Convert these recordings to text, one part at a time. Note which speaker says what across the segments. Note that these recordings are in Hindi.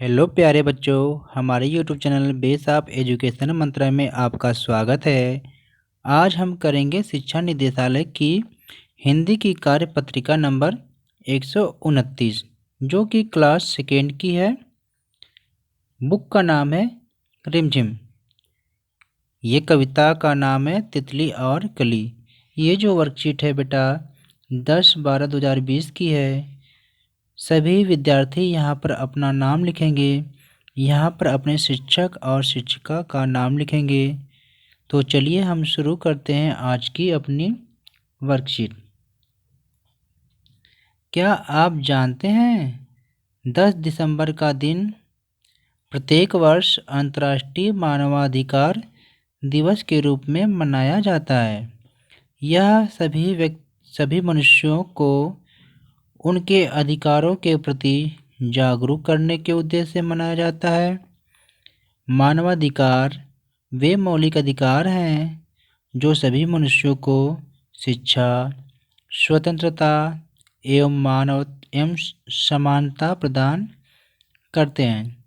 Speaker 1: हेलो प्यारे बच्चों, हमारे YouTube channel base of education मंत्रालय में आपका स्वागत है। आज हम करेंगे शिक्षा निदेशालय की हिंदी की कार्यपत्रिका नंबर 129 जो कि क्लास सेकेंड की है। बुक का नाम है रिमझिम। ये कविता का नाम है तितली और कली। ये जो वर्कशीट है बेटा 10/12/2020 की है। सभी विद्यार्थी यहाँ पर अपना नाम लिखेंगे। यहाँ पर अपने शिक्षक और शिक्षिका का नाम लिखेंगे। तो चलिए हम शुरू करते हैं आज की अपनी वर्कशीट। क्या आप जानते हैं 10 दिसंबर का दिन प्रत्येक वर्ष अंतर्राष्ट्रीय मानवाधिकार दिवस के रूप में मनाया जाता है। यह सभी मनुष्यों को उनके अधिकारों के प्रति जागरूक करने के उद्देश्य से मनाया जाता है। मानवाधिकार वे मौलिक अधिकार हैं जो सभी मनुष्यों को शिक्षा, स्वतंत्रता एवं समानता प्रदान करते हैं।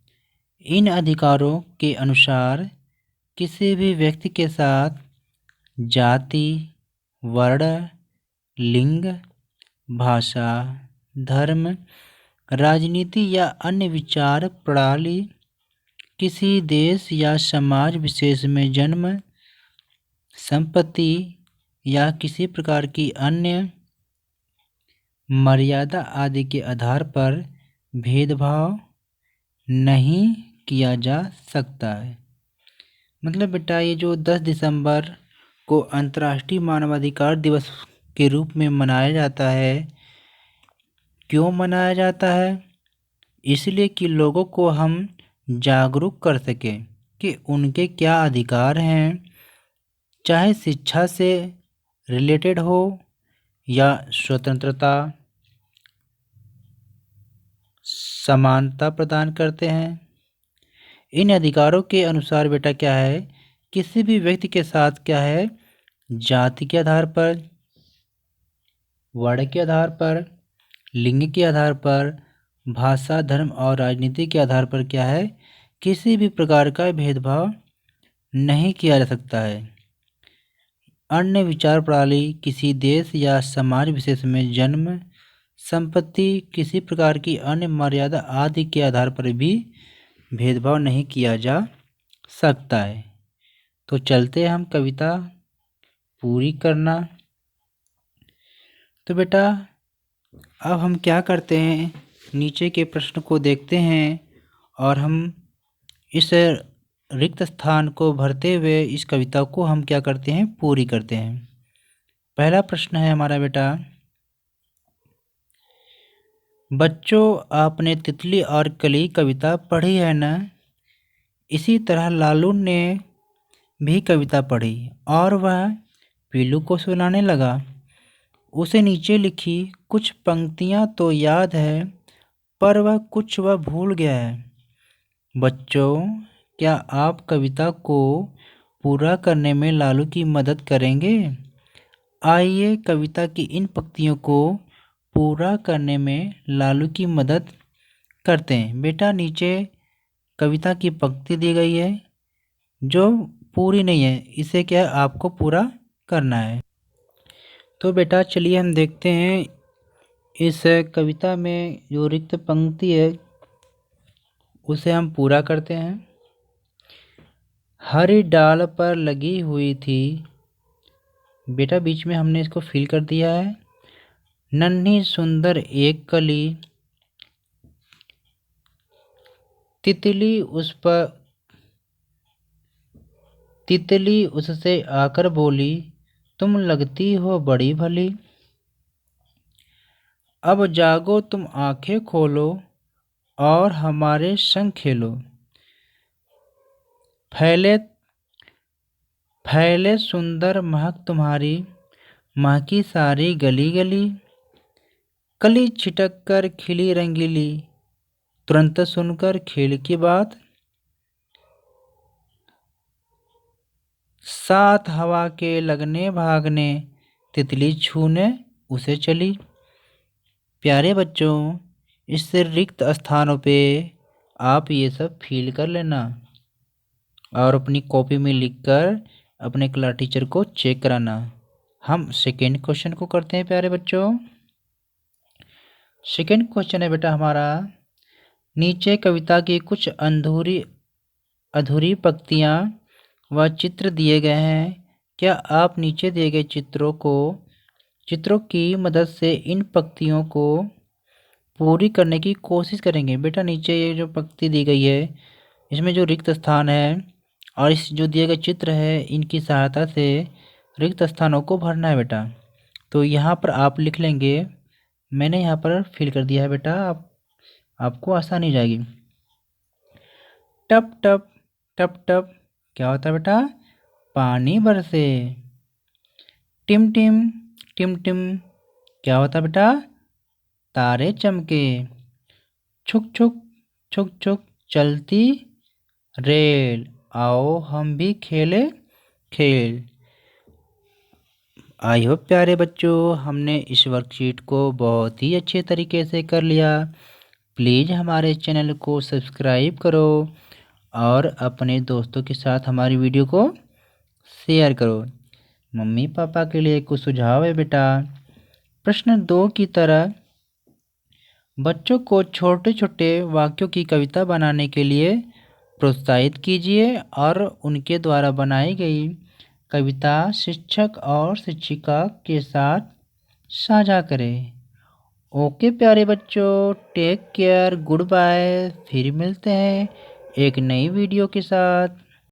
Speaker 1: इन अधिकारों के अनुसार किसी भी व्यक्ति के साथ जाति, वर्ण, लिंग, भाषा, धर्म, राजनीति या अन्य विचार प्रणाली, किसी देश या समाज विशेष में जन्म, संपत्ति या किसी प्रकार की अन्य मर्यादा आदि के आधार पर भेदभाव नहीं किया जा सकता है। मतलब बेटा ये जो 10 दिसंबर को अंतर्राष्ट्रीय मानवाधिकार दिवस के रूप में मनाया जाता है, क्यों मनाया जाता है? इसलिए कि लोगों को हम जागरूक कर सकें कि उनके क्या अधिकार हैं, चाहे शिक्षा से रिलेटेड हो या स्वतंत्रता, समानता प्रदान करते हैं। इन अधिकारों के अनुसार बेटा क्या है, किसी भी व्यक्ति के साथ क्या है, जाति के आधार पर, वर्ण के आधार पर, लिंग के आधार पर, भाषा, धर्म और राजनीति के आधार पर क्या है, किसी भी प्रकार का भेदभाव नहीं किया जा सकता है। अन्य विचार प्रणाली, किसी देश या समाज विशेष में जन्म, संपत्ति, किसी प्रकार की अन्य मर्यादा आदि के आधार पर भी भेदभाव नहीं किया जा सकता है। तो चलते हैं हम कविता पूरी करना। तो बेटा अब हम क्या करते हैं, नीचे के प्रश्न को देखते हैं और हम इस रिक्त स्थान को भरते हुए इस कविता को हम क्या करते हैं, पूरी करते हैं। पहला प्रश्न है हमारा बेटा, बच्चों आपने तितली और कली कविता पढ़ी है ना? इसी तरह लालू ने भी कविता पढ़ी और वह पीलू को सुनाने लगा। उसे नीचे लिखी कुछ पंक्तियां तो याद है, पर वह भूल गया है। बच्चों क्या आप कविता को पूरा करने में लालू की मदद करेंगे? आइए कविता की इन पंक्तियों को पूरा करने में लालू की मदद करते हैं। बेटा नीचे कविता की पंक्ति दी गई है जो पूरी नहीं है, इसे क्या आपको पूरा करना है। तो बेटा चलिए हम देखते हैं इस कविता में जो रिक्त पंक्ति है उसे हम पूरा करते हैं। हरी डाल पर लगी हुई थी, बेटा बीच में हमने इसको फिल कर दिया है। नन्ही सुंदर एक कली, तितली उससे आकर बोली, तुम लगती हो बड़ी भली। अब जागो तुम आंखें खोलो और हमारे संग खेलो। फैले सुंदर महक तुम्हारी, महकी सारी गली गली। कली छिटक कर खिली रंगीली, तुरंत सुनकर खेल की बात। साथ हवा के लगने भागने, तितली छूने उसे चली। प्यारे बच्चों इस रिक्त स्थानों पे आप ये सब फील कर लेना और अपनी कॉपी में लिखकर अपने क्लास टीचर को चेक कराना। हम सेकेंड क्वेश्चन को करते हैं प्यारे बच्चों। सेकेंड क्वेश्चन है बेटा हमारा, नीचे कविता की कुछ अधूरी पंक्तियाँ व चित्र दिए गए हैं। क्या आप नीचे दिए गए चित्रों की मदद से इन पंक्तियों को पूरी करने की कोशिश करेंगे? बेटा नीचे ये जो पंक्ति दी गई है इसमें जो रिक्त स्थान है और इस जो दिए गए चित्र है इनकी सहायता से रिक्त स्थानों को भरना है बेटा। तो यहाँ पर आप लिख लेंगे, मैंने यहाँ पर फिल कर दिया है बेटा, आपको आसानी हो जाएगी। टप टप टप टप क्या होता है बेटा? पानी बरसे। टिम टिम टिम टिम क्या होता है बेटा? तारे चमके। छुक छुक छुक छुक चलती रेल। आओ हम भी खेले खेल। आई होप प्यारे बच्चों हमने इस वर्कशीट को बहुत ही अच्छे तरीके से कर लिया। प्लीज़ हमारे चैनल को सब्सक्राइब करो और अपने दोस्तों के साथ हमारी वीडियो को शेयर करो। मम्मी पापा के लिए कुछ सुझाव है बेटा। प्रश्न 2 की तरह बच्चों को छोटे छोटे वाक्यों की कविता बनाने के लिए प्रोत्साहित कीजिए और उनके द्वारा बनाई गई कविता शिक्षक और शिक्षिका के साथ साझा करें। ओके प्यारे बच्चों, टेक केयर, गुड बाय। फिर मिलते हैं एक नई वीडियो के साथ।